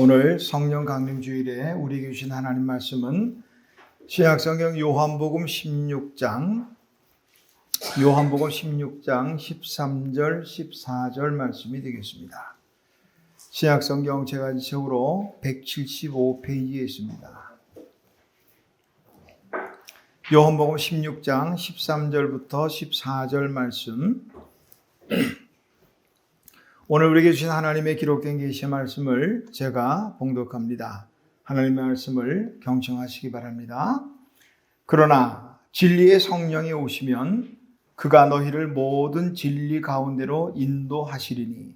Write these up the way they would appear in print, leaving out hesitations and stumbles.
오늘 성령 강림 주일에 우리에게 주신 하나님 말씀은 신약성경 요한복음 16장 13절 14절 말씀이 되겠습니다. 신약성경 제가지책으로 175페이지에 있습니다. 요한복음 16장 13절부터 14절 말씀, 오늘 우리에게 주신 하나님의 기록된 계시의 말씀을 제가 봉독합니다. 하나님의 말씀을 경청하시기 바랍니다. 그러나 진리의 성령이 오시면 그가 너희를 모든 진리 가운데로 인도하시리니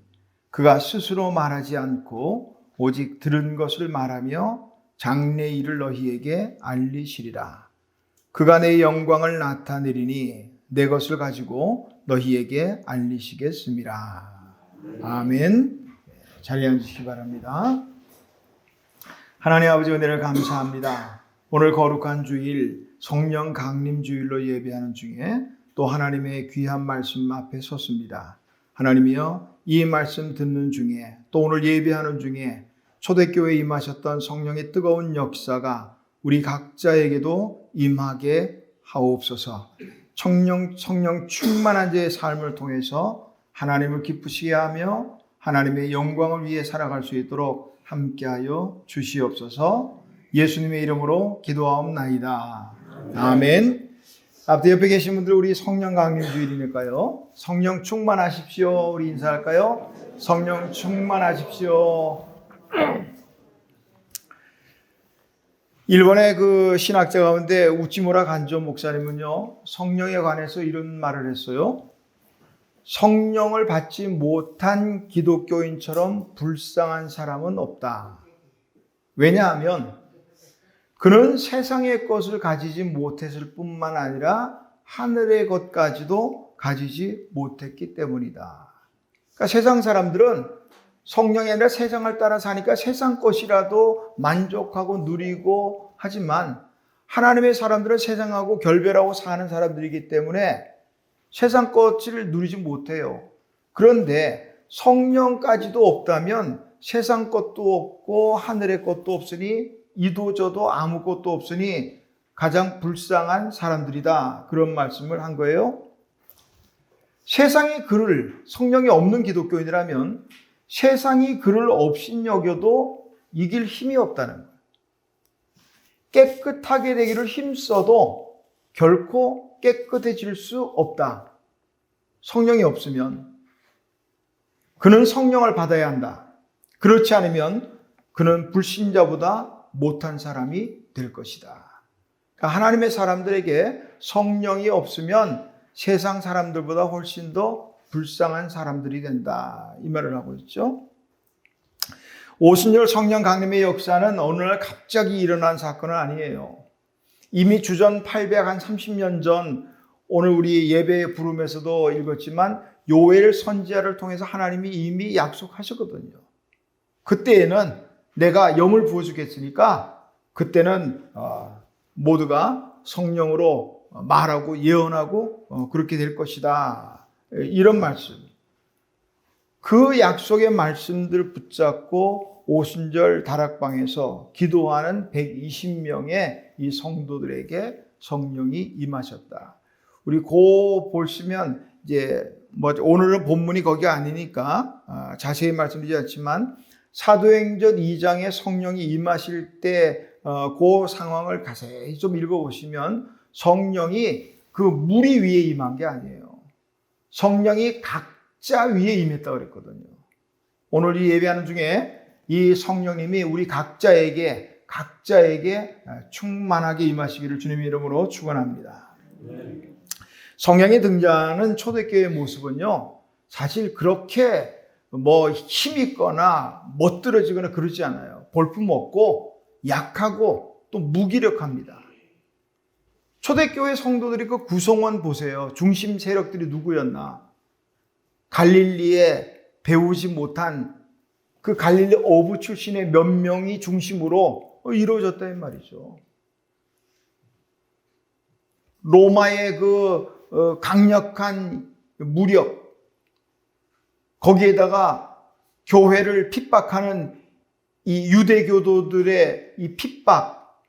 그가 스스로 말하지 않고 오직 들은 것을 말하며 장래 일을 너희에게 알리시리라. 그가 내 영광을 나타내리니 내 것을 가지고 너희에게 알리시겠습니다. 아멘. 자리에 앉으시기 바랍니다. 하나님 아버지 은혜를 감사합니다. 오늘 거룩한 주일 성령 강림 주일로 예배하는 중에 또 하나님의 귀한 말씀 앞에 섰습니다. 하나님이여, 이 말씀 듣는 중에 또 오늘 예배하는 중에 초대교회에 임하셨던 성령의 뜨거운 역사가 우리 각자에게도 임하게 하옵소서. 성령 충만한 자의 삶을 통해서 하나님을 기쁘시게 하며 하나님의 영광을 위해 살아갈 수 있도록 함께하여 주시옵소서. 예수님의 이름으로 기도하옵나이다. 아멘. 앞에 옆에 계신 분들, 우리 성령 강림 주일이니까요, 성령 충만하십시오. 우리 인사할까요? 성령 충만하십시오. 일본의 그 신학자 가운데 우찌무라 간조 목사님은요, 성령에 관해서 이런 말을 했어요. 성령을 받지 못한 기독교인처럼 불쌍한 사람은 없다. 왜냐하면 그는 세상의 것을 가지지 못했을 뿐만 아니라 하늘의 것까지도 가지지 못했기 때문이다. 그러니까 세상 사람들은 성령이 아니라 세상을 따라 사니까 세상 것이라도 만족하고 누리고 하지만, 하나님의 사람들은 세상하고 결별하고 사는 사람들이기 때문에 세상 것을 누리지 못해요. 그런데 성령까지도 없다면 세상 것도 없고 하늘의 것도 없으니 이도저도 아무것도 없으니 가장 불쌍한 사람들이다. 그런 말씀을 한 거예요. 세상이 그를, 성령이 없는 기독교인이라면 세상이 그를 업신여겨도 이길 힘이 없다는 거예요. 깨끗하게 되기를 힘써도 결코 깨끗해질 수 없다. 성령이 없으면 그는 성령을 받아야 한다. 그렇지 않으면 그는 불신자보다 못한 사람이 될 것이다. 그러니까 하나님의 사람들에게 성령이 없으면 세상 사람들보다 훨씬 더 불쌍한 사람들이 된다. 이 말을 하고 있죠. 오순절 성령 강림의 역사는 어느 날 갑자기 일어난 사건은 아니에요. 이미 주전 830년 전, 오늘 우리 예배 부름에서도 읽었지만 요엘 선지자를 통해서 하나님이 이미 약속하셨거든요. 그때에는 내가 영을 부어주겠으니까 그때는 모두가 성령으로 말하고 예언하고 그렇게 될 것이다. 이런 말씀. 그 약속의 말씀들을 붙잡고 오순절 다락방에서 기도하는 120명의 이 성도들에게 성령이 임하셨다. 우리 보시면 이제 오늘은 본문이 거기 아니니까 자세히 말씀드리지 않지만 사도행전 2장에 성령이 임하실 때 그 상황을 자세히 좀 읽어보시면 성령이 그 무리 위에 임한 게 아니에요. 성령이 각자 위에 임했다고 그랬거든요. 오늘 이 예배하는 중에 이 성령님이 우리 각자에게 충만하게 임하시기를 주님의 이름으로 축원합니다. 성령이 등장하는 초대교회의 모습은요, 사실 그렇게 힘있거나 멋들어지거나 그러지 않아요. 볼품없고 약하고 또 무기력합니다. 초대교회 성도들이 그 구성원 보세요. 중심 세력들이 누구였나? 갈릴리에 배우지 못한 그 갈릴리 어부 출신의 몇 명이 중심으로 이루어졌다는 말이죠. 로마의 그 강력한 무력, 거기에다가 교회를 핍박하는 이 유대교도들의 이 핍박,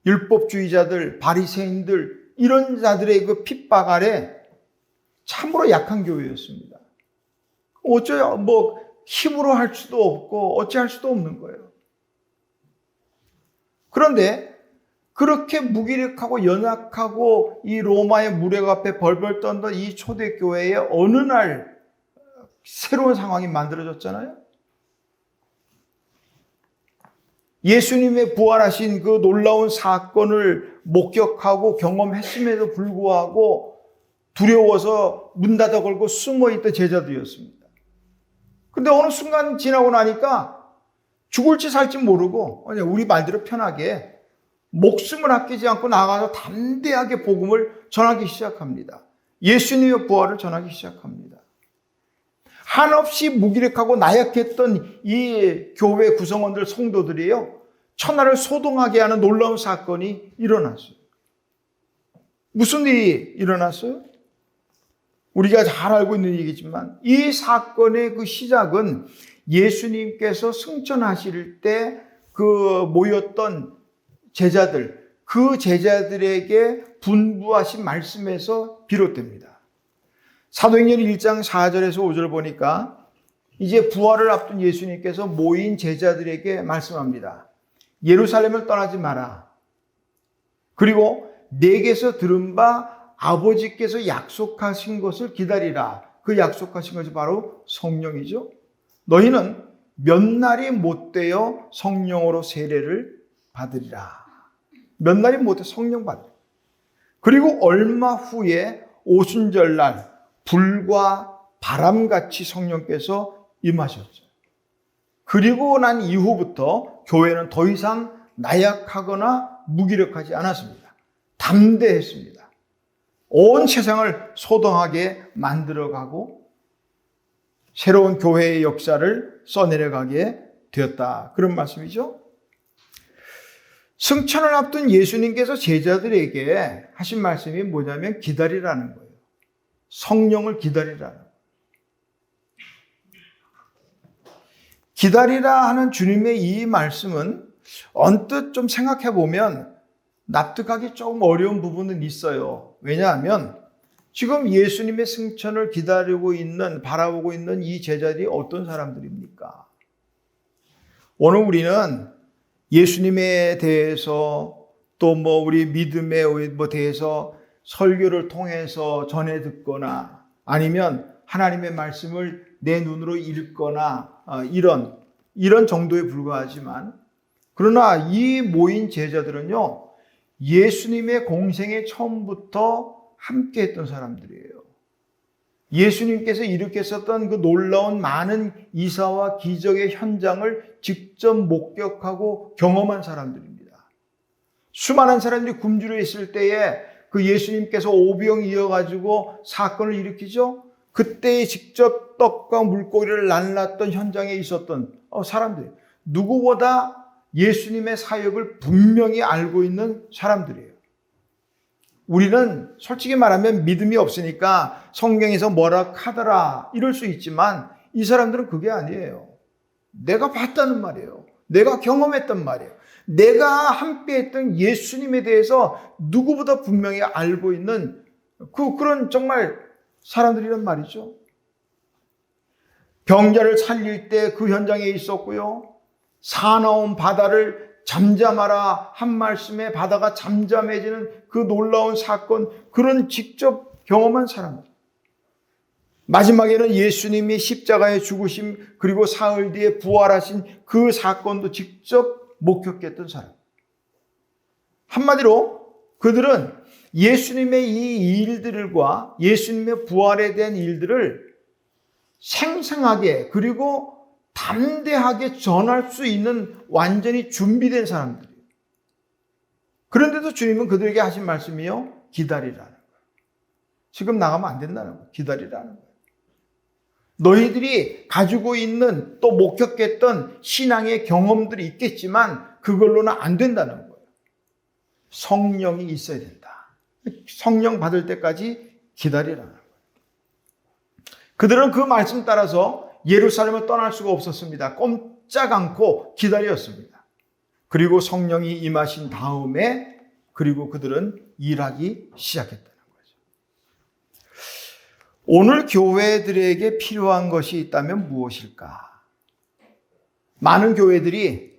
율법주의자들, 바리새인들 이런 자들의 그 핍박 아래 참으로 약한 교회였습니다. 어쩌야 뭐 힘으로 할 수도 없고 어찌할 수도 없는 거예요. 그런데 그렇게 무기력하고 연약하고 이 로마의 무력 앞에 벌벌 떨던 이 초대교회에 어느 날 새로운 상황이 만들어졌잖아요. 예수님의 부활하신 그 놀라운 사건을 목격하고 경험했음에도 불구하고 두려워서 문 닫아 걸고 숨어있던 제자들이었습니다. 근데 어느 순간 지나고 나니까 죽을지 살지 모르고 우리 말대로 편하게 목숨을 아끼지 않고 나가서 담대하게 복음을 전하기 시작합니다. 예수님의 부활을 전하기 시작합니다. 한없이 무기력하고 나약했던 이 교회 구성원들 성도들이요, 천하를 소동하게 하는 놀라운 사건이 일어났어요. 무슨 일이 일어났어요? 우리가 잘 알고 있는 얘기지만 이 사건의 그 시작은 예수님께서 승천하실 때 그 모였던 제자들, 그 제자들에게 분부하신 말씀에서 비롯됩니다. 사도행전 1장 4절에서 5절 보니까 이제 부활을 앞둔 예수님께서 모인 제자들에게 말씀합니다. 예루살렘을 떠나지 마라. 그리고 내게서 들은 바 아버지께서 약속하신 것을 기다리라. 그 약속하신 것이 바로 성령이죠. 너희는 몇 날이 못되어 성령으로 세례를 받으리라. 몇 날이 못되어 성령 받으리라. 그리고 얼마 후에 오순절날 불과 바람같이 성령께서 임하셨죠. 그리고 난 이후부터 교회는 더 이상 나약하거나 무기력하지 않았습니다. 담대했습니다. 온 세상을 소동하게 만들어가고 새로운 교회의 역사를 써내려가게 되었다. 그런 말씀이죠. 승천을 앞둔 예수님께서 제자들에게 하신 말씀이 뭐냐면 기다리라는 거예요. 성령을 기다리라는 거예요. 기다리라 하는 주님의 이 말씀은 언뜻 좀 생각해 보면 납득하기 조금 어려운 부분은 있어요. 왜냐하면 지금 예수님의 승천을 기다리고 있는, 바라보고 있는 이 제자들이 어떤 사람들입니까? 오늘 우리는 예수님에 대해서 또 우리 믿음에 대해서 설교를 통해서 전해 듣거나 아니면 하나님의 말씀을 내 눈으로 읽거나 이런 정도에 불과하지만, 그러나 이 모인 제자들은요, 예수님의 공생의 처음부터 함께 했던 사람들이에요. 예수님께서 일으켰었던 그 놀라운 많은 이사와 기적의 현장을 직접 목격하고 경험한 사람들입니다. 수많은 사람들이 굶주려 있을 때에 그 예수님께서 오병 이어가지고 사건을 일으키죠. 그때에 직접 떡과 물고기를 날랐던 현장에 있었던 사람들, 누구보다 예수님의 사역을 분명히 알고 있는 사람들이에요. 우리는 솔직히 말하면 믿음이 없으니까 성경에서 뭐라 하더라 이럴 수 있지만 이 사람들은 그게 아니에요. 내가 봤다는 말이에요. 내가 경험했단 말이에요. 내가 함께했던 예수님에 대해서 누구보다 분명히 알고 있는 그런 정말 사람들이란 말이죠. 병자를 살릴 때 그 현장에 있었고요. 사나운 바다를 잠잠하라 한 말씀에 바다가 잠잠해지는 그 놀라운 사건, 그런 직접 경험한 사람들. 마지막에는 예수님이 십자가에 죽으심 그리고 사흘 뒤에 부활하신 그 사건도 직접 목격했던 사람. 한마디로 그들은 예수님의 이 일들과 예수님의 부활에 대한 일들을 생생하게 그리고 담대하게 전할 수 있는 완전히 준비된 사람들이에요. 그런데도 주님은 그들에게 하신 말씀이요, 기다리라는 거예요. 지금 나가면 안 된다는 거예요. 기다리라는 거예요. 너희들이 가지고 있는 또 목격했던 신앙의 경험들이 있겠지만 그걸로는 안 된다는 거예요. 성령이 있어야 된다. 성령 받을 때까지 기다리라는 거예요. 그들은 그 말씀 따라서 예루살렘을 떠날 수가 없었습니다. 꼼짝 않고 기다렸습니다. 그리고 성령이 임하신 다음에 그리고 그들은 일하기 시작했다는 거죠. 오늘 교회들에게 필요한 것이 있다면 무엇일까? 많은 교회들이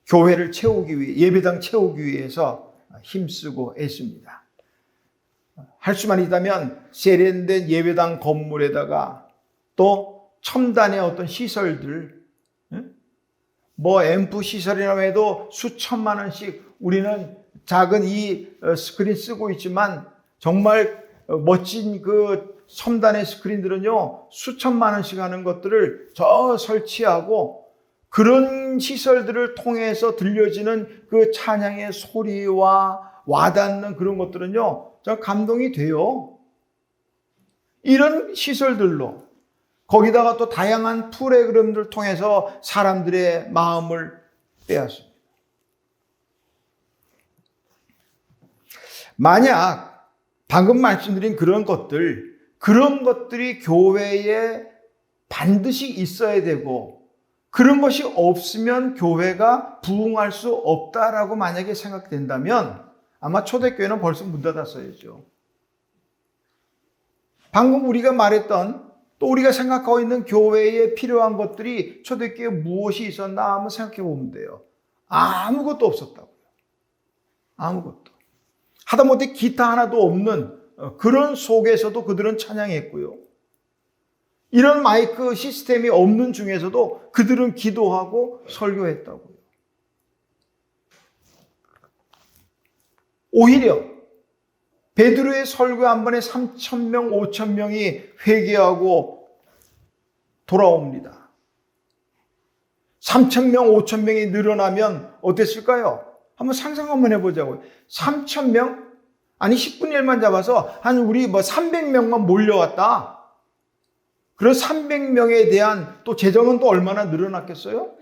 교회를 채우기 위해, 예배당 채우기 위해서 힘쓰고 애씁니다. 할 수만 있다면 세련된 예배당 건물에다가 또 첨단의 어떤 시설들, 뭐 앰프 시설이라고 해도 수천만 원씩, 우리는 작은 이 스크린 쓰고 있지만 정말 멋진 그 첨단의 스크린들은요 수천만 원씩 하는 것들을 저 설치하고, 그런 시설들을 통해서 들려지는 그 찬양의 소리와 와닿는 그런 것들은요 저 감동이 돼요. 이런 시설들로, 거기다가 또 다양한 프로그램들을 통해서 사람들의 마음을 빼앗습니다. 만약 방금 말씀드린 그런 것들이 교회에 반드시 있어야 되고, 그런 것이 없으면 교회가 부흥할 수 없다라고 만약에 생각된다면 아마 초대교회는 벌써 문 닫았어야죠. 방금 우리가 말했던, 또 우리가 생각하고 있는 교회에 필요한 것들이 초대교회에 무엇이 있었나 한번 생각해 보면 돼요. 아무것도 없었다고요. 아무것도. 하다못해 기타 하나도 없는 그런 속에서도 그들은 찬양했고요. 이런 마이크 시스템이 없는 중에서도 그들은 기도하고 설교했다고요. 오히려 베드로의 설교 한 번에 3,000명, 5,000명이 회개하고 돌아옵니다. 3,000명, 5,000명이 늘어나면 어땠을까요? 한번 상상 한번 해보자고요. 3,000명? 아니 10분의 1만 잡아서 한 우리 300명만 몰려왔다. 그런 300명에 대한 또 재정은 또 얼마나 늘어났겠어요?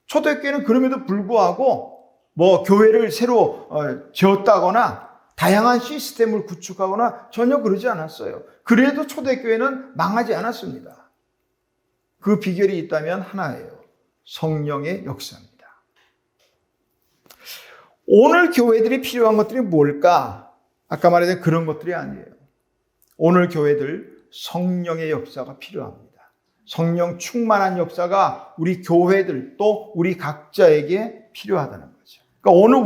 초대교회는 그럼에도 불구하고 교회를 새로 지었다거나 다양한 시스템을 구축하거나 전혀 그러지 않았어요. 그래도 초대교회는 망하지 않았습니다. 그 비결이 있다면 하나예요. 성령의 역사입니다. 오늘 교회들이 필요한 것들이 뭘까? 아까 말했던 그런 것들이 아니에요. 오늘 교회들 성령의 역사가 필요합니다. 성령 충만한 역사가 우리 교회들 또 우리 각자에게 필요하다는 거죠. 그러니까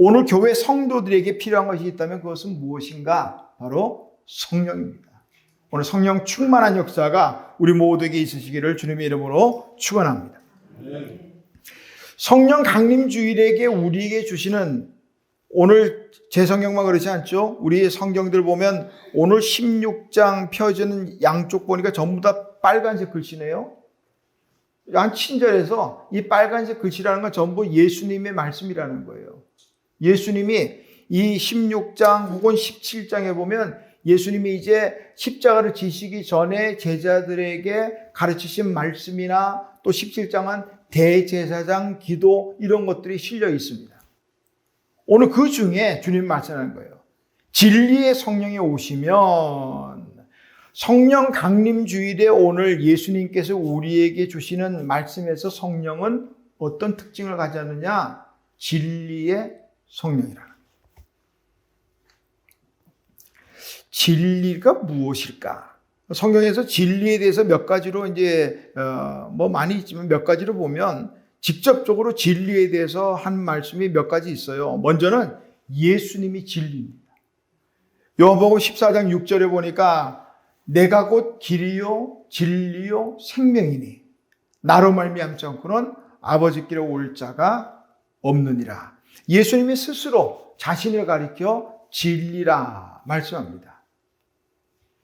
오늘 교회 성도들에게 필요한 것이 있다면 그것은 무엇인가? 바로 성령입니다. 오늘 성령 충만한 역사가 우리 모두에게 있으시기를 주님의 이름으로 축원합니다. 성령 강림 주일에게 우리에게 주시는, 오늘 제 성경만 그렇지 않죠? 우리 성경들 보면 오늘 16장 펴지는 양쪽 보니까 전부 다 빨간색 글씨네요. 한 친절해서 이 빨간색 글씨라는 건 전부 예수님의 말씀이라는 거예요. 예수님이 이 16장 혹은 17장에 보면 예수님이 이제 십자가를 지시기 전에 제자들에게 가르치신 말씀이나 또 17장은 대제사장 기도 이런 것들이 실려 있습니다. 오늘 그 중에 주님 말씀하는 거예요. 진리의 성령이 오시면, 성령 강림 주일에 오늘 예수님께서 우리에게 주시는 말씀에서 성령은 어떤 특징을 가졌느냐? 진리의 성령이라는 거예요. 진리가 무엇일까? 성경에서 진리에 대해서 몇 가지로 이제 많이 있지만 몇 가지로 보면 직접적으로 진리에 대해서 한 말씀이 몇 가지 있어요. 먼저는 예수님이 진리입니다. 요한복음 14장 6절에 보니까 내가 곧 길이요 진리요 생명이니 나로 말미암지 않고는 아버지께로 올 자가 없느니라. 예수님이 스스로 자신을 가리켜 진리라 말씀합니다.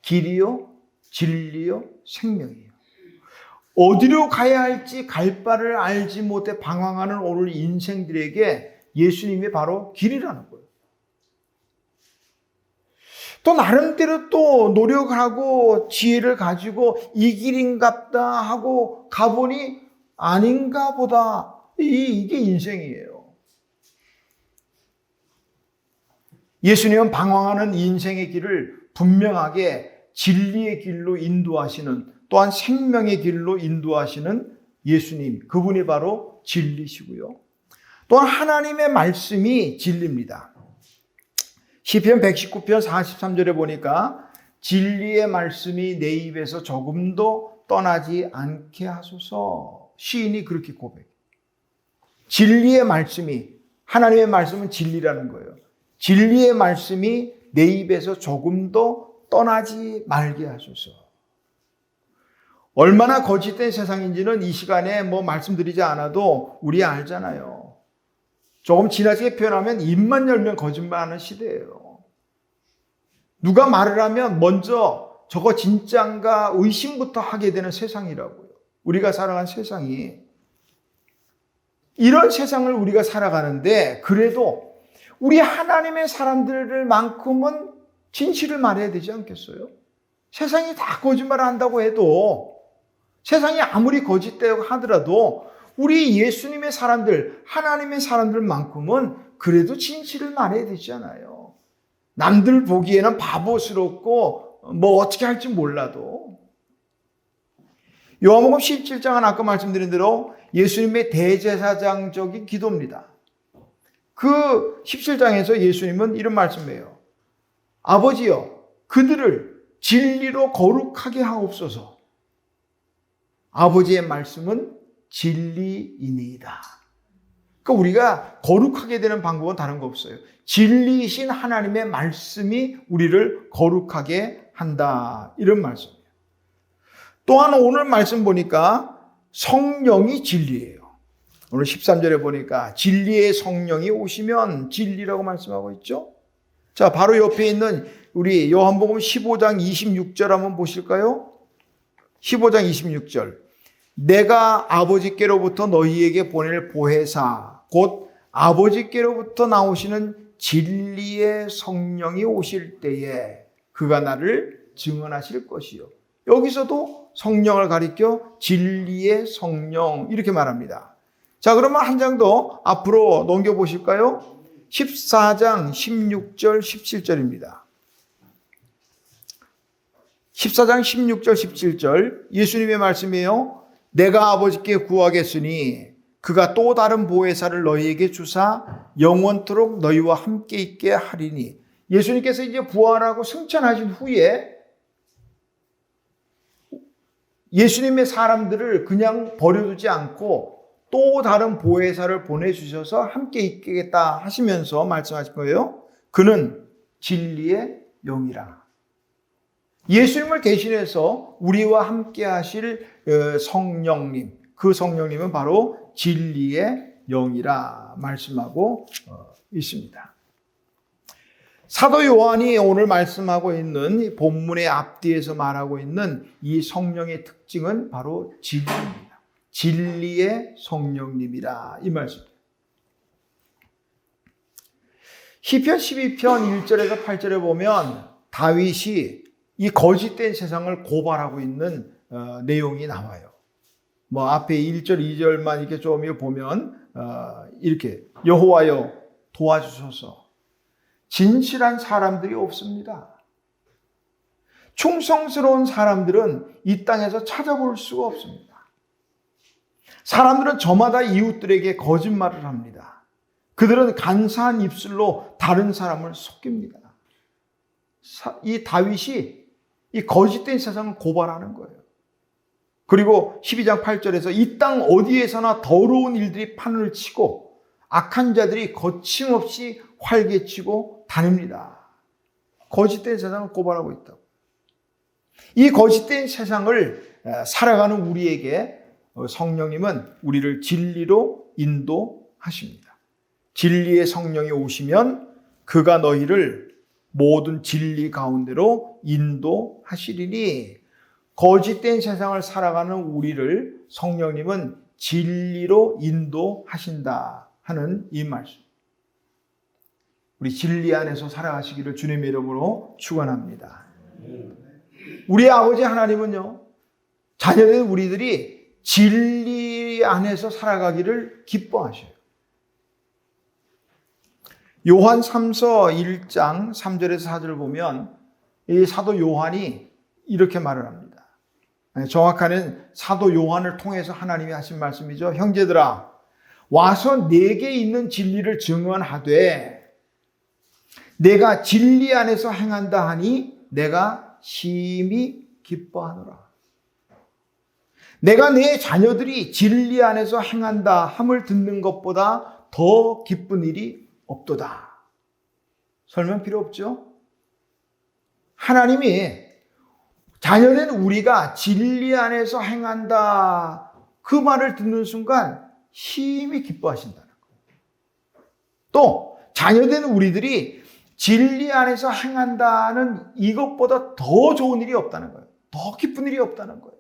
길이요 진리요 생명이요. 어디로 가야 할지 갈 바를 알지 못해 방황하는 오늘 인생들에게 예수님이 바로 길이라는 거예요. 또 나름대로 또 노력을 하고 지혜를 가지고 이 길인갑다 하고 가보니 아닌가 보다. 이게 인생이에요. 예수님은 방황하는 인생의 길을 분명하게 진리의 길로 인도하시는, 또한 생명의 길로 인도하시는 예수님, 그분이 바로 진리시고요. 또한 하나님의 말씀이 진리입니다. 시편 119편 43절에 보니까 진리의 말씀이 내 입에서 조금도 떠나지 않게 하소서. 시인이 그렇게 고백해요. 진리의 말씀이, 하나님의 말씀은 진리라는 거예요. 진리의 말씀이 내 입에서 조금도 떠나지 말게 하소서. 얼마나 거짓된 세상인지는 이 시간에 말씀드리지 않아도 우리 알잖아요. 조금 지나치게 표현하면 입만 열면 거짓말하는 시대예요. 누가 말을 하면 먼저 저거 진짠가 의심부터 하게 되는 세상이라고요. 우리가 살아가는 세상이. 이런 세상을 우리가 살아가는데 그래도 우리 하나님의 사람들만큼은 진실을 말해야 되지 않겠어요? 세상이 다 거짓말을 한다고 해도, 세상이 아무리 거짓되고 하더라도 우리 예수님의 사람들, 하나님의 사람들만큼은 그래도 진실을 말해야 되잖아요. 남들 보기에는 바보스럽고 어떻게 할지 몰라도. 요한복음 17장은 아까 말씀드린 대로 예수님의 대제사장적인 기도입니다. 그 17장에서 예수님은 이런 말씀이에요. 아버지여, 그들을 진리로 거룩하게 하옵소서. 아버지의 말씀은 진리이니이다. 그러니까 우리가 거룩하게 되는 방법은 다른 거 없어요. 진리이신 하나님의 말씀이 우리를 거룩하게 한다. 이런 말씀이에요. 또한 오늘 말씀 보니까 성령이 진리예요. 오늘 13절에 보니까 진리의 성령이 오시면 진리라고 말씀하고 있죠. 자, 바로 옆에 있는 우리 요한복음 15장 26절 한번 보실까요? 15장 26절. 내가 아버지께로부터 너희에게 보낼 보혜사, 곧 아버지께로부터 나오시는 진리의 성령이 오실 때에 그가 나를 증언하실 것이요. 여기서도 성령을 가리켜 진리의 성령 이렇게 말합니다. 자, 그러면 한 장 더 앞으로 넘겨보실까요? 14장 16절 17절입니다. 14장 16절 17절 예수님의 말씀이에요. 내가 아버지께 구하겠으니 그가 또 다른 보혜사를 너희에게 주사 영원토록 너희와 함께 있게 하리니. 예수님께서 이제 부활하고 승천하신 후에 예수님의 사람들을 그냥 버려두지 않고 또 다른 보혜사를 보내주셔서 함께 있겠다 하시면서 말씀하실 거예요. 그는 진리의 영이라. 예수님을 대신해서 우리와 함께 하실 성령님, 그 성령님은 바로 진리의 영이라 말씀하고 있습니다. 사도 요한이 오늘 말씀하고 있는 본문의 앞뒤에서 말하고 있는 이 성령의 특징은 바로 진리입니다. 진리의 성령님이라 이 말씀입니다. 시편 12편 1절에서 8절에 보면 다윗이 이 거짓된 세상을 고발하고 있는 내용이 나와요. 앞에 1절, 2절만 이렇게 좀 보면 이렇게 여호와여 도와주소서. 진실한 사람들이 없습니다. 충성스러운 사람들은 이 땅에서 찾아볼 수가 없습니다. 사람들은 저마다 이웃들에게 거짓말을 합니다. 그들은 간사한 입술로 다른 사람을 속입니다. 이 다윗이 이 거짓된 세상을 고발하는 거예요. 그리고 12장 8절에서 이 땅 어디에서나 더러운 일들이 판을 치고 악한 자들이 거침없이 활개치고 다닙니다. 거짓된 세상을 고발하고 있다고. 이 거짓된 세상을 살아가는 우리에게 성령님은 우리를 진리로 인도하십니다. 진리의 성령이 오시면 그가 너희를 모든 진리 가운데로 인도하시리니. 거짓된 세상을 살아가는 우리를 성령님은 진리로 인도하신다 하는 이 말씀. 우리 진리 안에서 살아가시기를 주님의 이름으로 축원합니다. 우리 아버지 하나님은요, 자녀된 우리들이 진리 안에서 살아가기를 기뻐하셔요. 요한 3서 1장 3절에서 4절을 보면 이 사도 요한이 이렇게 말을 합니다. 정확하게는 사도 요한을 통해서 하나님이 하신 말씀이죠. 형제들아, 와서 내게 있는 진리를 증언하되 내가 진리 안에서 행한다 하니 내가 심히 기뻐하노라. 내가 내 자녀들이 진리 안에서 행한다 함을 듣는 것보다 더 기쁜 일이 없도다. 설명 필요 없죠? 하나님이 자녀된 우리가 진리 안에서 행한다 그 말을 듣는 순간 심히 기뻐하신다는 거예요. 또 자녀된 우리들이 진리 안에서 행한다는 이것보다 더 좋은 일이 없다는 거예요. 더 기쁜 일이 없다는 거예요.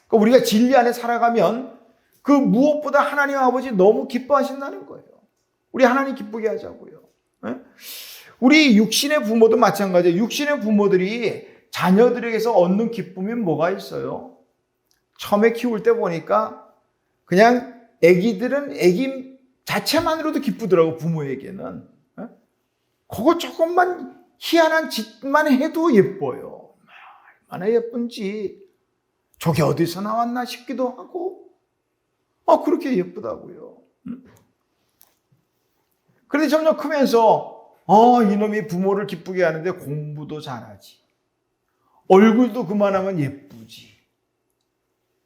그러니까 우리가 진리 안에 살아가면 그 무엇보다 하나님 아버지 너무 기뻐하신다는 거예요. 우리 하나님 기쁘게 하자고요. 우리 육신의 부모도 마찬가지예요. 육신의 부모들이 자녀들에게서 얻는 기쁨이 뭐가 있어요? 처음에 키울 때 보니까 그냥 아기들은 아기 자체만으로도 기쁘더라고, 부모에게는. 그거 조금만 희한한 짓만 해도 예뻐요. 얼마나 예쁜지. 저게 어디서 나왔나 싶기도 하고, 그렇게 예쁘다고요. 그런데 점점 크면서, 이놈이 부모를 기쁘게 하는데 공부도 잘하지. 얼굴도 그만하면 예쁘지.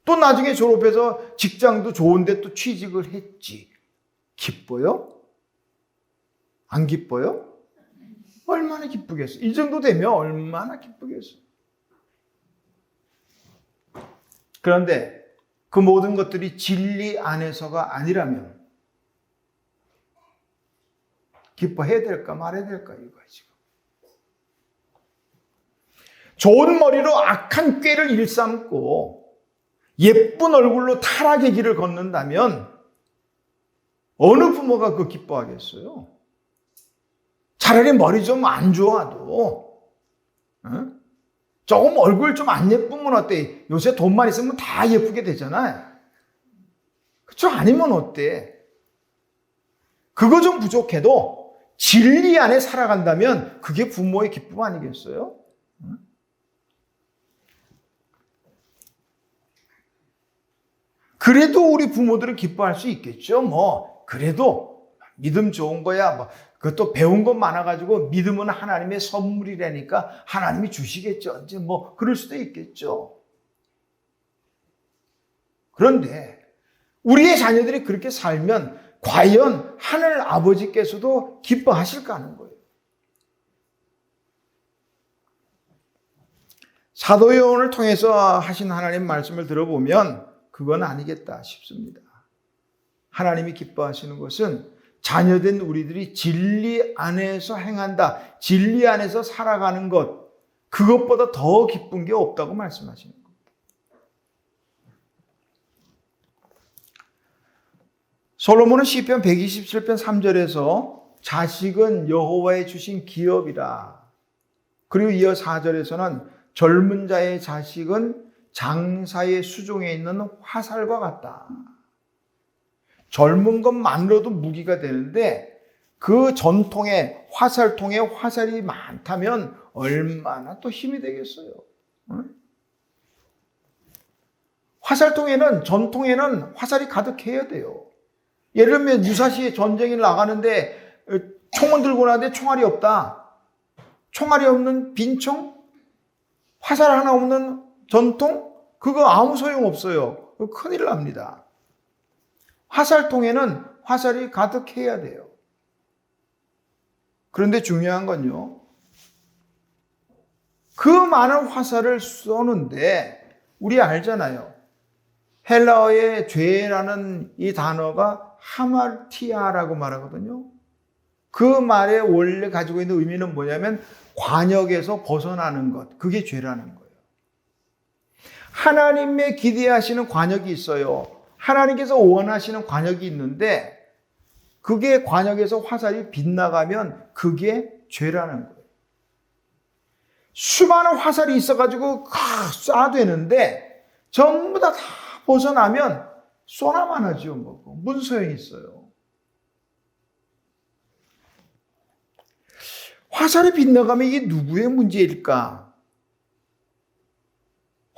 또 나중에 졸업해서 직장도 좋은데 또 취직을 했지. 기뻐요? 안 기뻐요? 얼마나 기쁘겠어. 이 정도 되면 얼마나 기쁘겠어. 그런데 그 모든 것들이 진리 안에서가 아니라면 기뻐해야 될까 말해야 될까 이거야 지금. 좋은 머리로 악한 꾀를 일삼고 예쁜 얼굴로 타락의 길을 걷는다면 어느 부모가 그 기뻐하겠어요? 차라리 머리 좀 안 좋아도 조금 얼굴 좀 안 예쁘면 어때? 요새 돈만 있으면 다 예쁘게 되잖아요. 그렇죠? 아니면 어때? 그거 좀 부족해도 진리 안에 살아간다면 그게 부모의 기쁨 아니겠어요? 그래도 우리 부모들은 기뻐할 수 있겠죠. 그래도 믿음 좋은 거야. 그것도 배운 것 많아가지고 믿음은 하나님의 선물이라니까 하나님이 주시겠죠. 이제 그럴 수도 있겠죠. 그런데 우리의 자녀들이 그렇게 살면 과연 하늘 아버지께서도 기뻐하실까 하는 거예요. 사도 요한을 통해서 하신 하나님 말씀을 들어보면 그건 아니겠다 싶습니다. 하나님이 기뻐하시는 것은 자녀된 우리들이 진리 안에서 행한다. 진리 안에서 살아가는 것. 그것보다 더 기쁜 게 없다고 말씀하시는 겁니다. 솔로몬은 시편 127편 3절에서 자식은 여호와의 주신 기업이라. 그리고 이어 4절에서는 젊은 자의 자식은 장사의 수종에 있는 화살과 같다. 젊은 것만으로도 무기가 되는데 그 전통에 화살통에 화살이 많다면 얼마나 또 힘이 되겠어요. 화살통에는 전통에는 화살이 가득해야 돼요. 예를 들면 유사시에 전쟁이 나가는데 총을 들고 나는데 총알이 없다. 총알이 없는 빈총? 화살 하나 없는 전통? 그거 아무 소용 없어요. 큰일 납니다. 화살통에는 화살이 가득해야 돼요. 그런데 중요한 건요. 그 많은 화살을 쏘는데 우리 알잖아요. 헬라어의 죄라는 이 단어가 하마르티아라고 말하거든요. 그 말의 원래 가지고 있는 의미는 뭐냐면 관역에서 벗어나는 것. 그게 죄라는 거예요. 하나님의 기대하시는 관역이 있어요. 하나님께서 원하시는 관역이 있는데 그게 관역에서 화살이 빗나가면 그게 죄라는 거예요. 수많은 화살이 있어가지고 쏴대는데 전부 다 벗어나면 쏘나만 하죠. 무슨 소용이 있어요. 화살이 빗나가면 이게 누구의 문제일까?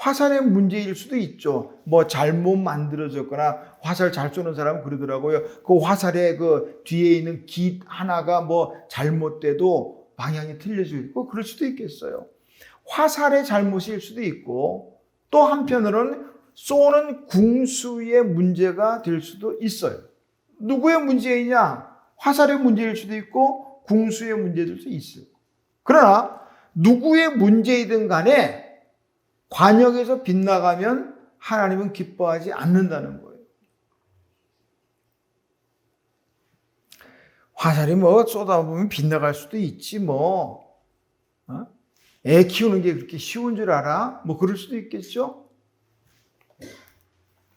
화살의 문제일 수도 있죠. 뭐 잘못 만들어졌거나 화살 잘 쏘는 사람은 그러더라고요. 그 화살의 그 뒤에 있는 깃 하나가 뭐 잘못돼도 방향이 틀려져 있고 그럴 수도 있겠어요. 화살의 잘못일 수도 있고 또 한편으로는 쏘는 궁수의 문제가 될 수도 있어요. 누구의 문제이냐? 화살의 문제일 수도 있고 궁수의 문제일 수도 있어요. 그러나 누구의 문제이든 간에 관역에서 빗나가면 하나님은 기뻐하지 않는다는 거예요. 화살이 뭐 쏟아보면 빗나갈 수도 있지 뭐. 애 키우는 게 그렇게 쉬운 줄 알아? 뭐 그럴 수도 있겠죠?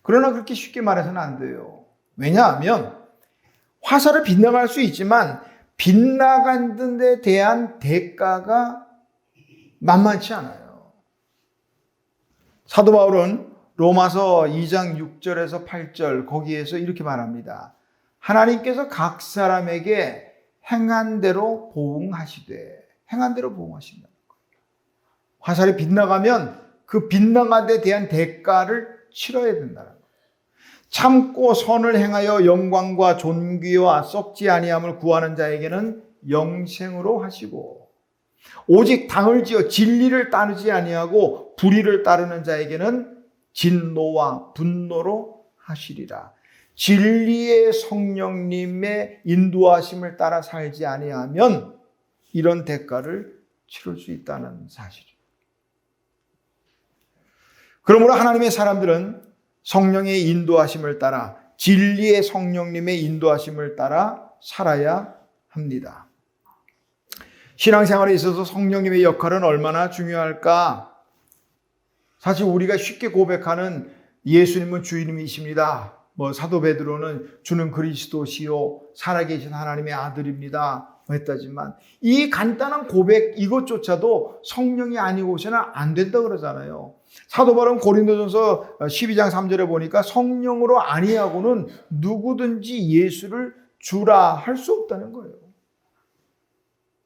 그러나 그렇게 쉽게 말해서는 안 돼요. 왜냐하면 화살을 빗나갈 수 있지만 빗나간 데 대한 대가가 만만치 않아요. 사도 바울은 로마서 2장 6절에서 8절 거기에서 이렇게 말합니다. 하나님께서 각 사람에게 행한 대로 보응하시되, 행한 대로 보응하신다. 화살이 빗나가면 그 빗나간 데 대한 대가를 치러야 된다는 거예요. 참고 선을 행하여 영광과 존귀와 썩지 아니함을 구하는 자에게는 영생으로 하시고, 오직 당을 지어 진리를 따르지 아니하고 불의를 따르는 자에게는 진노와 분노로 하시리라. 진리의 성령님의 인도하심을 따라 살지 아니하면 이런 대가를 치를 수 있다는 사실이에요. 그러므로 하나님의 사람들은 성령의 인도하심을 따라, 진리의 성령님의 인도하심을 따라 살아야 합니다. 신앙생활에 있어서 성령님의 역할은 얼마나 중요할까? 사실 우리가 쉽게 고백하는 예수님은 주님이십니다. 뭐 사도 베드로는 주는 그리스도시요 살아계신 하나님의 아들입니다 했다지만 이 간단한 고백 이것조차도 성령이 아니고서는 안 된다 그러잖아요. 사도 바울은 고린도전서 12장 3절에 보니까 성령으로 아니하고는 누구든지 예수를 주라 할 수 없다는 거예요.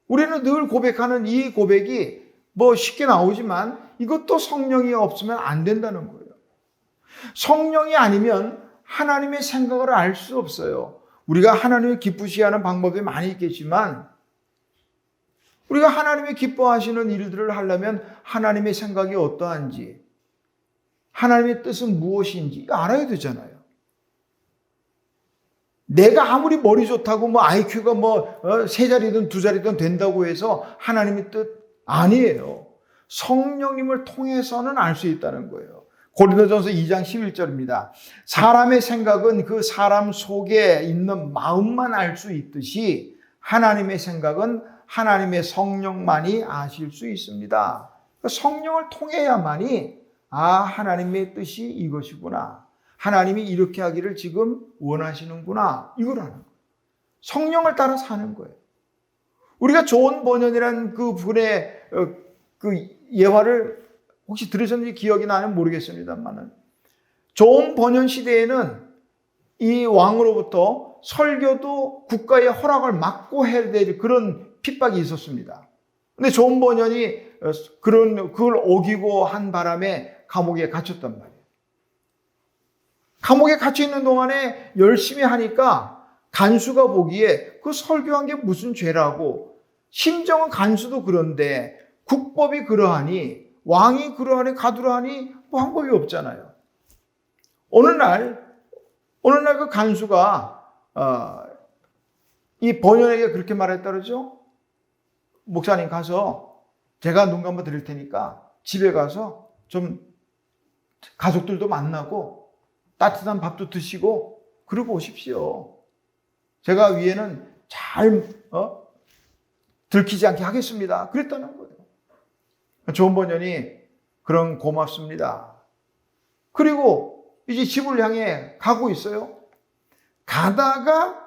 우리는 늘 고백하는 이 고백이 뭐 쉽게 나오지만 이것도 성령이 없으면 안 된다는 거예요. 성령이 아니면 하나님의 생각을 알 수 없어요. 우리가 하나님을 기쁘시게 하는 방법이 많이 있겠지만 우리가 하나님이 기뻐하시는 일들을 하려면 하나님의 생각이 어떠한지, 하나님의 뜻은 무엇인지 알아야 되잖아요. 내가 아무리 머리 좋다고 뭐 IQ가 뭐 세 자리든 두 자리든 된다고 해서 하나님의 뜻 아니에요. 성령님을 통해서는 알 수 있다는 거예요. 고린도전서 2장 11절입니다. 사람의 생각은 그 사람 속에 있는 마음만 알 수 있듯이 하나님의 생각은 하나님의 성령만이 아실 수 있습니다. 성령을 통해야만이 하나님의 뜻이 이것이구나. 하나님이 이렇게 하기를 지금 원하시는구나. 이걸 하는 거예요. 성령을 따라 사는 거예요. 우리가 존 버년이라는 그 분의 그 예화를 혹시 들으셨는지 기억이 나는 모르겠습니다만은 존 버년 시대에는 이 왕으로부터 설교도 국가의 허락을 막고 해야 될 그런 핍박이 있었습니다. 근데 존 버년이 그걸 어기고 한 바람에 감옥에 갇혔단 말이에요. 감옥에 갇혀 있는 동안에 열심히 하니까 간수가 보기에 그 설교한 게 무슨 죄라고, 심정은 간수도 그런데 국법이 그러하니 왕이 그러하니 가두라하니 뭐 방법이 없잖아요. 어느 날 그 간수가 이 번연에게 그렇게 말했다 그러죠. 목사님 가서 제가 눈 감아 드릴 테니까 집에 가서 좀 가족들도 만나고 따뜻한 밥도 드시고 그러고 오십시오. 제가 위에는 잘 들키지 않게 하겠습니다. 그랬다는 거예요. 존 번연이 그런 고맙습니다. 그리고 이제 집을 향해 가고 있어요. 가다가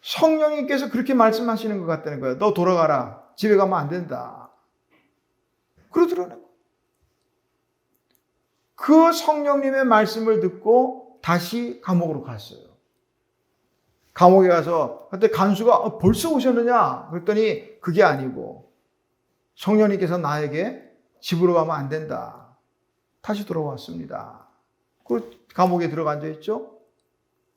성령님께서 그렇게 말씀하시는 것 같다는 거예요. 너 돌아가라. 집에 가면 안 된다. 그러더라고요. 그 성령님의 말씀을 듣고 다시 감옥으로 갔어요. 감옥에 가서 그때 간수가 벌써 오셨느냐? 그랬더니 그게 아니고 성령님께서 나에게 집으로 가면 안 된다. 다시 돌아왔습니다. 그 감옥에 들어가 앉아 있죠.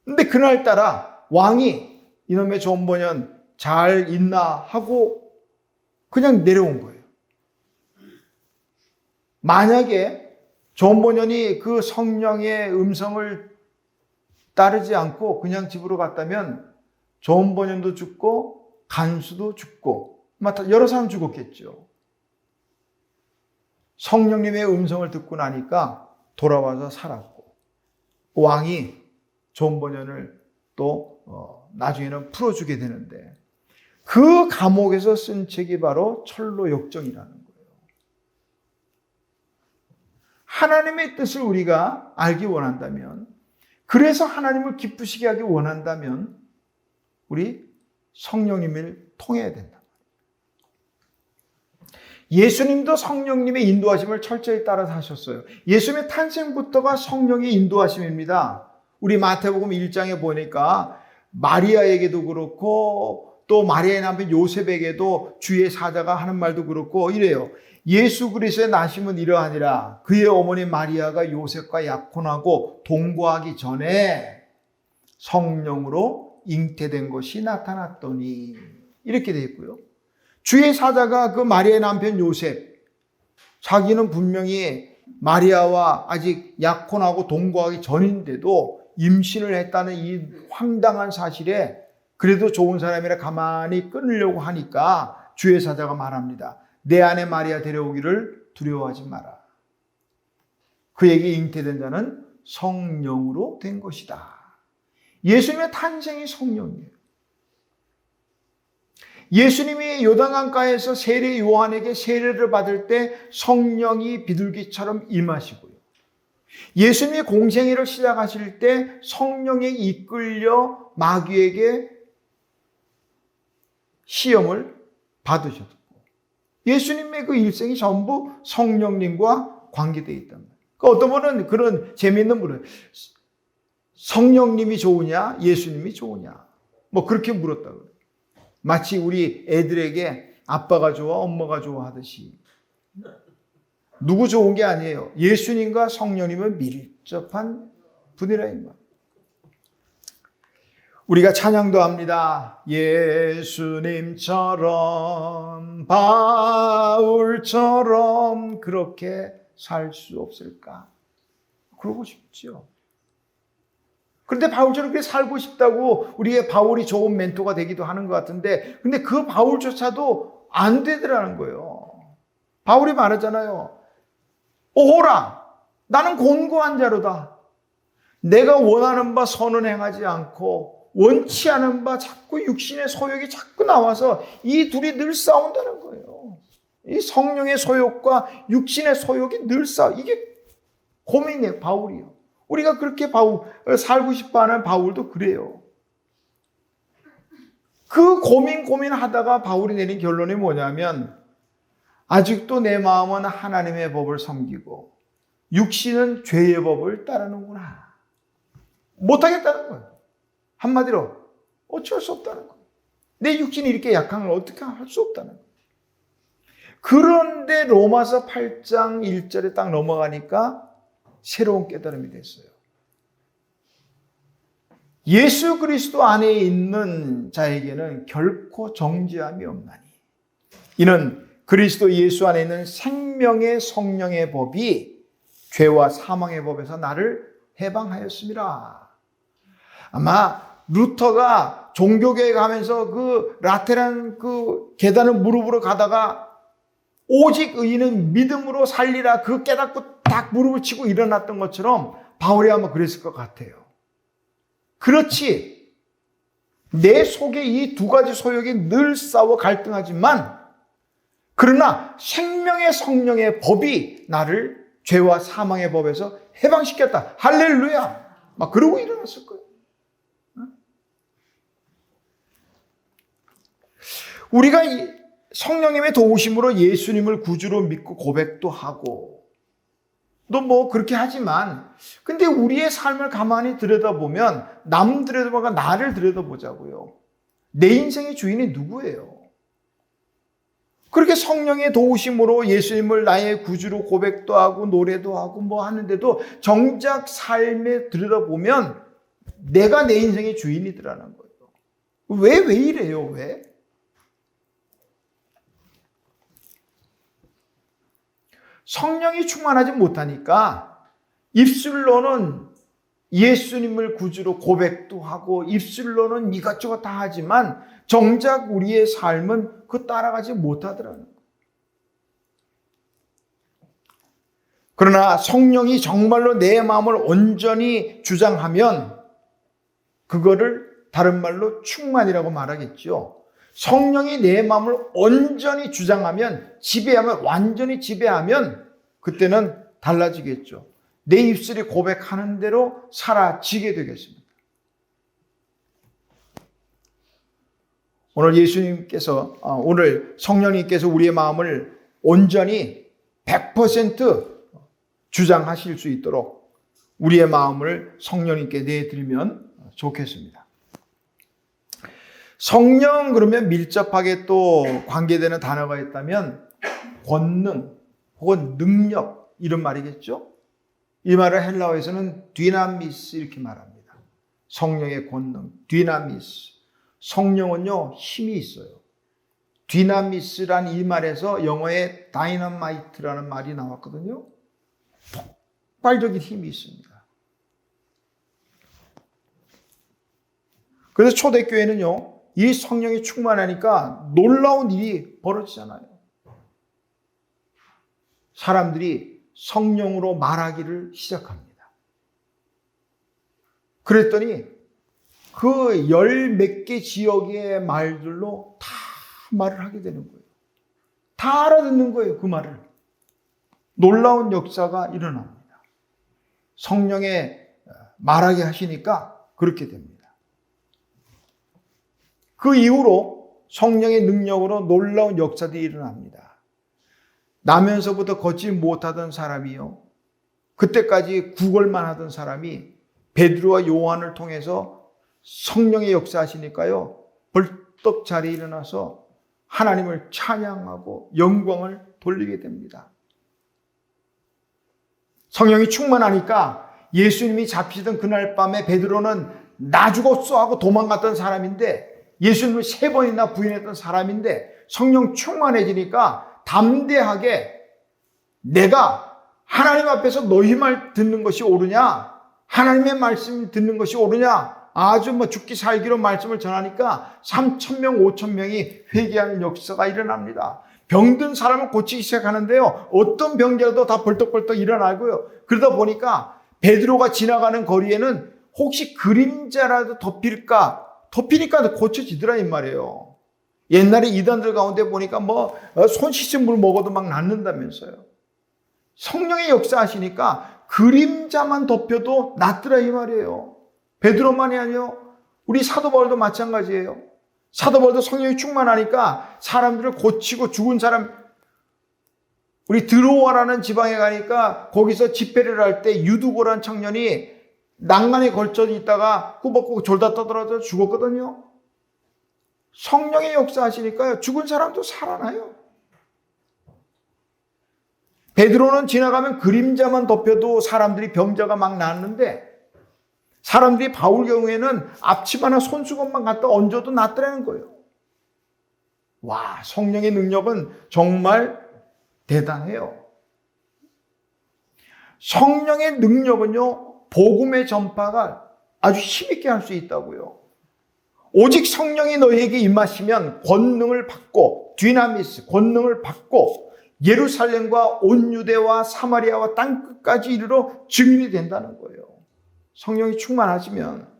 근데 그날따라 왕이 이놈의 존버년 잘 있나 하고 그냥 내려온 거예요. 만약에 존버년이 그 성령의 음성을 따르지 않고 그냥 집으로 갔다면 존버년도 죽고 간수도 죽고 여러 사람 죽었겠죠. 성령님의 음성을 듣고 나니까 돌아와서 살았고 왕이 존버년을 또 나중에는 풀어주게 되는데 그 감옥에서 쓴 책이 바로 철로 역정이라는 거예요. 하나님의 뜻을 우리가 알기 원한다면, 그래서 하나님을 기쁘시게 하기 원한다면 우리 성령님을 통해야 된다. 예수님도 성령님의 인도하심을 철저히 따라서 하셨어요. 예수님의 탄생부터가 성령의 인도하심입니다. 우리 마태복음 1장에 보니까 마리아에게도 그렇고 또 마리아의 남편 요셉에게도 주의 사자가 하는 말도 그렇고 이래요. 예수 그리스도의 나심은 이러하니라. 그의 어머니 마리아가 요셉과 약혼하고 동거하기 전에 성령으로 잉태된 것이 나타났더니, 이렇게 되어 있고요. 주의 사자가 그 마리아의 남편 요셉, 자기는 분명히 마리아와 아직 약혼하고 동거하기 전인데도 임신을 했다는 이 황당한 사실에 그래도 좋은 사람이라 가만히 끊으려고 하니까 주의 사자가 말합니다. 내 아내 마리아 데려오기를 두려워하지 마라. 그에게 잉태된 자는 성령으로 된 것이다. 예수님의 탄생이 성령이에요. 예수님이 요단강가에서 세례 요한에게 세례를 받을 때 성령이 비둘기처럼 임하시고요. 예수님이 공생애를 시작하실 때 성령에 이끌려 마귀에게 시험을 받으셨고, 예수님의 그 일생이 전부 성령님과 관계되어 있단 말이에요. 그러니까 어떤 분은 그런 재미있는 분은 성령님이 좋으냐 예수님이 좋으냐 뭐 그렇게 물었다고 그래요. 마치 우리 애들에게 아빠가 좋아 엄마가 좋아 하듯이 누구 좋은 게 아니에요. 예수님과 성령님은 밀접한 분이라 이 말. 우리가 찬양도 합니다. 예수님처럼 바울처럼 그렇게 살 수 없을까? 그러고 싶죠. 그런데 바울처럼 그렇게 살고 싶다고 우리의 바울이 좋은 멘토가 되기도 하는 것 같은데, 근데 그 바울조차도 안 되더라는 거예요. 바울이 말하잖아요. 오호라, 나는 곤고한 자로다. 내가 원하는 바 선은 행하지 않고 원치 않은 바 자꾸 육신의 소욕이 자꾸 나와서 이 둘이 늘 싸운다는 거예요. 이 성령의 소욕과 육신의 소욕이 늘 이게 고민이에요, 바울이요. 우리가 그렇게 살고 싶어하는 바울도 그래요. 그 고민하다가 바울이 내린 결론이 뭐냐면, 아직도 내 마음은 하나님의 법을 섬기고 육신은 죄의 법을 따르는구나. 못하겠다는 거예요. 한마디로 어쩔 수 없다는 거예요. 내 육신이 이렇게 약한 걸 어떻게 할 수 없다는 거예요. 그런데 로마서 8장 1절에 딱 넘어가니까 새로운 깨달음이 됐어요. 예수 그리스도 안에 있는 자에게는 결코 정죄함이 없나니, 이는 그리스도 예수 안에 있는 생명의 성령의 법이 죄와 사망의 법에서 나를 해방하였습니다. 아마 루터가 종교교회 가면서 그 라테란 그 계단을 무릎으로 가다가 오직 의인은 믿음으로 살리라 그 깨닫고 딱 무릎을 치고 일어났던 것처럼 바울이 아마 그랬을 것 같아요. 그렇지, 내 속에 이 두 가지 소욕이 늘 싸워 갈등하지만, 그러나 생명의 성령의 법이 나를 죄와 사망의 법에서 해방시켰다. 할렐루야. 막 그러고 일어났을 거예요. 우리가 성령님의 도우심으로 예수님을 구주로 믿고 고백도 하고 또 뭐 그렇게 하지만, 근데 우리의 삶을 가만히 들여다보면 남 들여다보고 나를 들여다보자고요. 내 인생의 주인이 누구예요? 그렇게 성령의 도우심으로 예수님을 나의 구주로 고백도 하고 노래도 하고 뭐 하는데도 정작 삶에 들여다보면 내가 내 인생의 주인이더라는 거예요. 왜 이래요? 왜? 성령이 충만하지 못하니까 입술로는 예수님을 구주로 고백도 하고 입술로는 이것저것 다 하지만 정작 우리의 삶은 그 따라가지 못하더라는 거예요. 그러나 성령이 정말로 내 마음을 온전히 주장하면 그거를 다른 말로 충만이라고 말하겠죠. 성령이 내 마음을 온전히 주장하면, 지배하면, 완전히 지배하면 그때는 달라지겠죠. 내 입술이 고백하는 대로 사라지게 되겠습니다. 오늘 성령님께서 우리의 마음을 온전히 100% 주장하실 수 있도록 우리의 마음을 성령님께 내드리면 좋겠습니다. 성령 그러면 밀접하게 또 관계되는 단어가 있다면 권능 혹은 능력 이런 말이겠죠. 이 말을 헬라어에서는 디나미스 이렇게 말합니다. 성령의 권능, 디나미스. 성령은요 힘이 있어요. 디나미스란 이 말에서 영어에 다이너마이트라는 말이 나왔거든요. 폭발적인 힘이 있습니다. 그래서 초대교회는요 이 성령이 충만하니까 놀라운 일이 벌어지잖아요. 사람들이 성령으로 말하기를 시작합니다. 그랬더니 그 열 몇 개 지역의 말들로 다 말을 하게 되는 거예요. 다 알아듣는 거예요, 그 말을. 놀라운 역사가 일어납니다. 성령에 말하게 하시니까 그렇게 됩니다. 그 이후로 성령의 능력으로 놀라운 역사들이 일어납니다. 나면서부터 걷지 못하던 사람이요. 그때까지 구걸만 하던 사람이 베드로와 요한을 통해서 성령의 역사하시니까요. 벌떡 자리에 일어나서 하나님을 찬양하고 영광을 돌리게 됩니다. 성령이 충만하니까 예수님이 잡히던 그날 밤에 베드로는 나 죽었어 하고 도망갔던 사람인데 예수님을 3번이나 부인했던 사람인데 성령 충만해지니까 담대하게 내가 하나님 앞에서 너희 말 듣는 것이 옳으냐? 하나님의 말씀 듣는 것이 옳으냐? 아주 죽기 살기로 말씀을 전하니까 3,000명, 5,000명이 회개하는 역사가 일어납니다. 병든 사람을 고치기 시작하는데요. 어떤 병자라도 다 벌떡벌떡 일어나고요. 그러다 보니까 베드로가 지나가는 거리에는 혹시 그림자라도 덮이니까 고쳐지더라 이 말이에요. 옛날에 이단들 가운데 보니까 손 씻은 물 먹어도 막 낫는다면서요. 성령의 역사하시니까 그림자만 덮여도 낫더라 이 말이에요. 베드로만이 아니요. 우리 사도 바울도 마찬가지예요. 사도 바울도 성령이 충만하니까 사람들을 고치고 죽은 사람, 우리 드로아라는 지방에 가니까 거기서 집회를 할 때 유두고라는 청년이 낭만에 걸쳐 있다가 꾸벅꾸벅 졸다 떠들어져 죽었거든요. 성령의 역사하시니까요. 죽은 사람도 살아나요. 베드로는 지나가면 그림자만 덮여도 사람들이 병자가 막 낫는데 사람들이 바울 경우에는 앞치마나 손수건만 갖다 얹어도 낫더라는 거예요. 와, 성령의 능력은 정말 대단해요. 성령의 능력은요, 복음의 전파가 아주 힘있게 할 수 있다고요. 오직 성령이 너희에게 임하시면 권능을 받고, 디나미스, 권능을 받고 예루살렘과 온 유대와 사마리아와 땅끝까지 이르러 증인이 된다는 거예요. 성령이 충만하시면.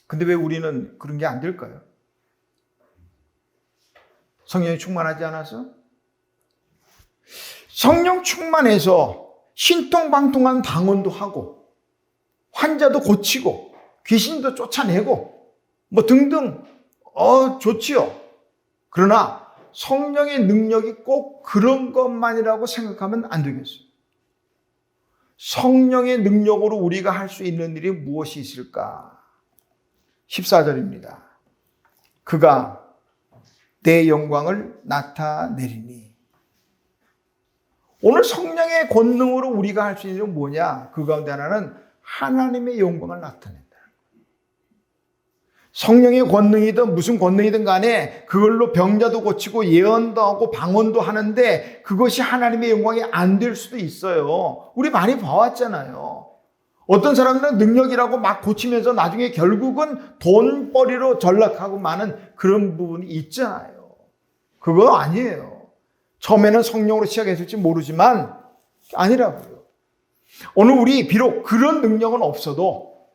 근데 왜 우리는 그런 게 안 될까요? 성령이 충만하지 않아서? 성령 충만해서 신통방통한 방언도 하고 환자도 고치고 귀신도 쫓아내고 등등 좋지요. 그러나 성령의 능력이 꼭 그런 것만이라고 생각하면 안 되겠어요. 성령의 능력으로 우리가 할 수 있는 일이 무엇이 있을까? 14절입니다. 그가 내 영광을 나타내리니. 오늘 성령의 권능으로 우리가 할 수 있는 건 뭐냐? 그 가운데 하나는 하나님의 영광을 나타낸다. 성령의 권능이든 무슨 권능이든 간에 그걸로 병자도 고치고 예언도 하고 방언도 하는데 그것이 하나님의 영광이 안 될 수도 있어요. 우리 많이 봐왔잖아요. 어떤 사람들은 능력이라고 막 고치면서 나중에 결국은 돈벌이로 전락하고 마는 그런 부분이 있잖아요. 그거 아니에요. 처음에는 성령으로 시작했을지 모르지만 아니라고요. 오늘 우리 비록 그런 능력은 없어도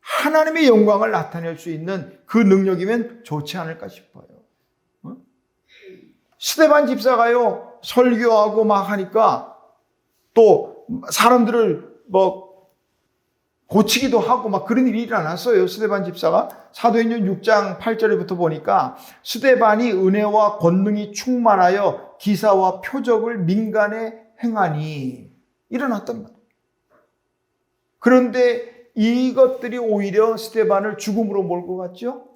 하나님의 영광을 나타낼 수 있는 그 능력이면 좋지 않을까 싶어요. 스데반 집사가요, 설교하고 막 하니까 또 사람들을 뭐 고치기도 하고 막 그런 일이 일어났어요. 스데반 집사가 사도행전 6장 8절부터 보니까 스데반이 은혜와 권능이 충만하여 기사와 표적을 민간에 행하니 일어났단 말이에요. 그런데 이것들이 오히려 스데반을 죽음으로 몰고 갔죠.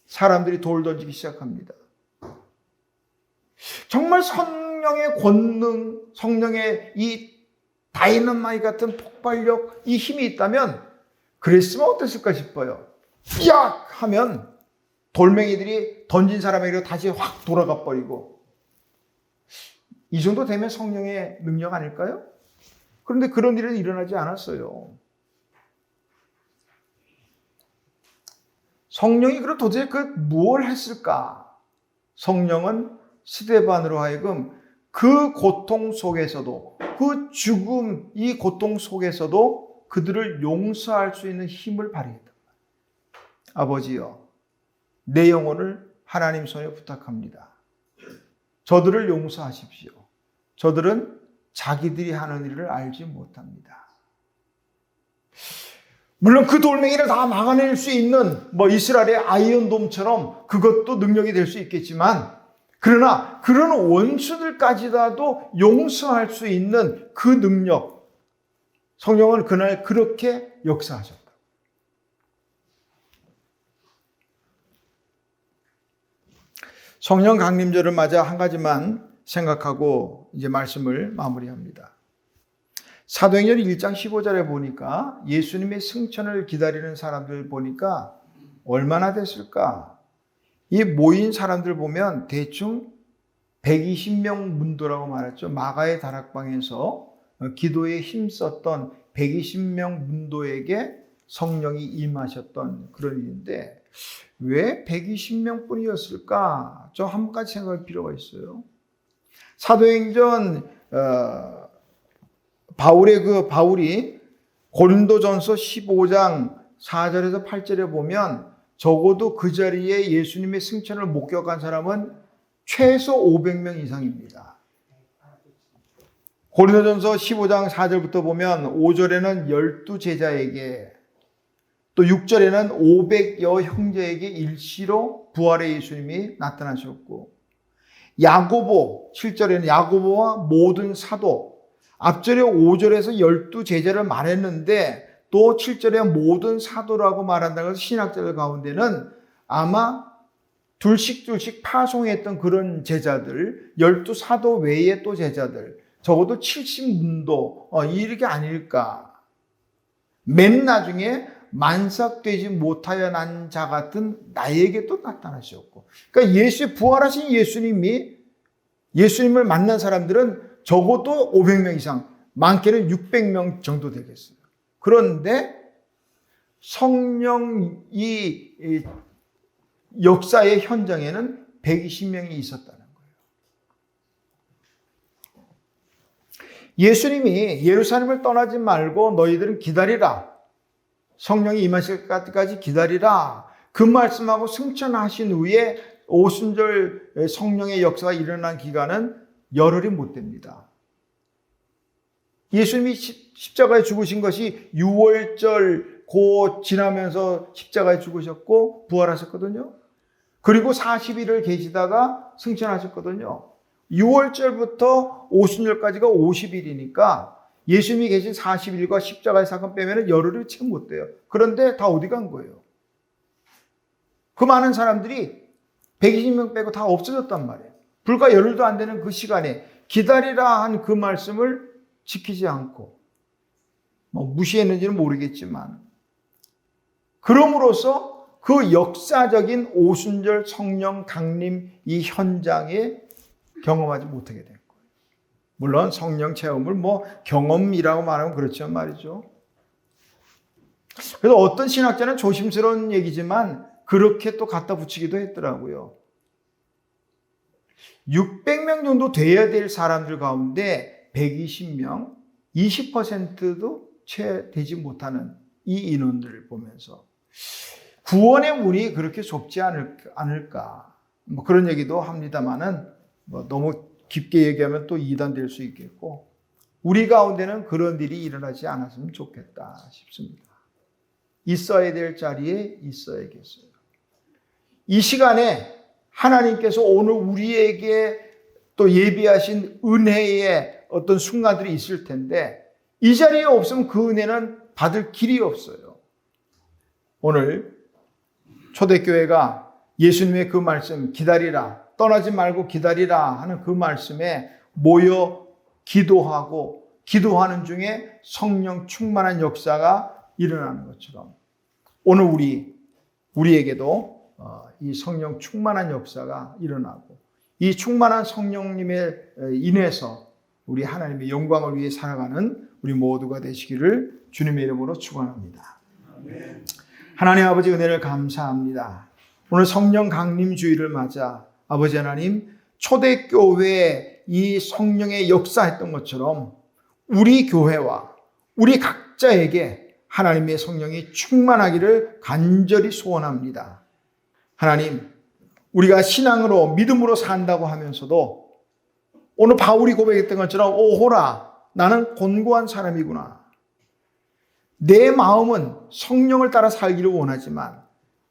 사람들이 돌 던지기 시작합니다. 정말 성령의 권능, 성령의 이 다이너마이트 같은 폭발력, 이 힘이 있다면 그랬으면 어땠을까 싶어요. 야! 하면 돌멩이들이 던진 사람에게 다시 확 돌아가 버리고, 이 정도 되면 성령의 능력 아닐까요? 그런데 그런 일은 일어나지 않았어요. 성령이 그럼 도대체 무엇을 했을까? 성령은 스데반으로 하여금 그 고통 속에서도, 그 죽음, 이 고통 속에서도 그들을 용서할 수 있는 힘을 발휘했다. 아버지여, 내 영혼을 하나님 손에 부탁합니다. 저들을 용서하십시오. 저들은 자기들이 하는 일을 알지 못합니다. 물론 그 돌멩이를 다 막아낼 수 있는 이스라엘의 아이언돔처럼 그것도 능력이 될 수 있겠지만, 그러나 그런 원수들까지라도 용서할 수 있는 그 능력, 성령은 그날 그렇게 역사하셨다. 성령 강림절을 맞아 한 가지만 생각하고 이제 말씀을 마무리합니다. 사도행전 1장 15절에 보니까 예수님의 승천을 기다리는 사람들 보니까 얼마나 됐을까? 이 모인 사람들 보면 대충 120명 문도라고 말했죠. 마가의 다락방에서 기도에 힘썼던 120명 문도에게 성령이 임하셨던 그런 일인데 왜 120명 뿐이었을까? 좀 한 가지 생각할 필요가 있어요. 사도행전 바울이 고린도전서 15장 4절에서 8절에 보면 적어도 그 자리에 예수님의 승천을 목격한 사람은 최소 500명 이상입니다. 고린도전서 15장 4절부터 보면 5절에는 12제자에게 또 6절에는 500여 형제에게 일시로 부활의 예수님이 나타나셨고, 야고보 7절에는 야고보와 모든 사도, 앞절에 5절에서 12제자를 말했는데 또 7절에 모든 사도라고 말한다고 해서 신학자들 가운데는 아마 둘씩 파송했던 그런 제자들, 12사도 외에 또 제자들, 적어도 70문도 이렇게 아닐까. 맨 나중에 만삭되지 못하여 난 자 같은 나에게 또 나타나셨고, 그러니까 부활하신 예수님을 만난 사람들은 적어도 500명 이상, 많게는 600명 정도 되겠어요. 그런데 성령 이 역사의 현장에는 120명이 있었다는 거예요. 예수님이 예루살렘을 떠나지 말고 너희들은 기다리라. 성령이 임하실 때까지 기다리라. 그 말씀하고 승천하신 후에 오순절 성령의 역사가 일어난 기간은 열흘이 못 됩니다. 예수님이 십자가에 죽으신 것이 6월절 곧 지나면서 십자가에 죽으셨고 부활하셨거든요. 그리고 40일을 계시다가 승천하셨거든요. 6월절부터 오순절까지가 50일이니까 예수님이 계신 40일과 십자가의 사건 빼면 열흘이 채 못 돼요. 그런데 다 어디 간 거예요? 그 많은 사람들이 120명 빼고 다 없어졌단 말이에요. 불과 열흘도 안 되는 그 시간에 기다리라 한 그 말씀을 지키지 않고 무시했는지는 모르겠지만 그럼으로써 그 역사적인 오순절 성령 강림 이 현장에 경험하지 못하게 된 거예요. 물론 성령 체험을 경험이라고 말하면 그렇지만 말이죠. 그래서 어떤 신학자는 조심스러운 얘기지만 그렇게 또 갖다 붙이기도 했더라고요. 600명 정도 돼야 될 사람들 가운데 120명, 20%도 채 되지 못하는 이 인원들을 보면서 구원의 문이 그렇게 좁지 않을까 그런 얘기도 합니다만은 너무 깊게 얘기하면 또 이단될 수 있겠고 우리 가운데는 그런 일이 일어나지 않았으면 좋겠다 싶습니다. 있어야 될 자리에 있어야겠어요. 이 시간에 하나님께서 오늘 우리에게 또 예비하신 은혜의 어떤 순간들이 있을 텐데 이 자리에 없으면 그 은혜는 받을 길이 없어요. 오늘 초대교회가 예수님의 그 말씀 기다리라, 떠나지 말고 기다리라 하는 그 말씀에 모여 기도하고 기도하는 중에 성령 충만한 역사가 일어나는 것처럼 오늘 우리에게도 이 성령 충만한 역사가 일어나고 이 충만한 성령님에 인해서 우리 하나님의 영광을 위해 살아가는 우리 모두가 되시기를 주님의 이름으로 축원합니다. 아멘. 하나님 아버지 은혜를 감사합니다. 오늘 성령 강림 주일을 맞아 아버지 하나님 초대교회에 이 성령의 역사했던 것처럼 우리 교회와 우리 각자에게 하나님의 성령이 충만하기를 간절히 소원합니다. 하나님, 우리가 신앙으로 믿음으로 산다고 하면서도 오늘 바울이 고백했던 것처럼 오호라 나는 곤고한 사람이구나. 내 마음은 성령을 따라 살기를 원하지만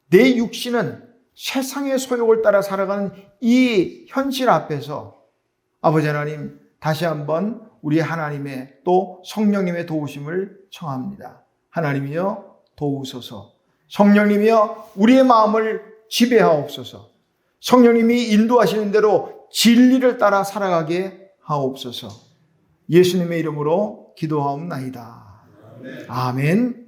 내 육신은 세상의 소욕을 따라 살아가는 이 현실 앞에서 아버지 하나님 다시 한번 우리 하나님의 또 성령님의 도우심을 청합니다. 하나님이여 도우소서. 성령님이여 우리의 마음을 지배하옵소서. 성령님이 인도하시는 대로 진리를 따라 살아가게 하옵소서. 예수님의 이름으로 기도하옵나이다. 아멘.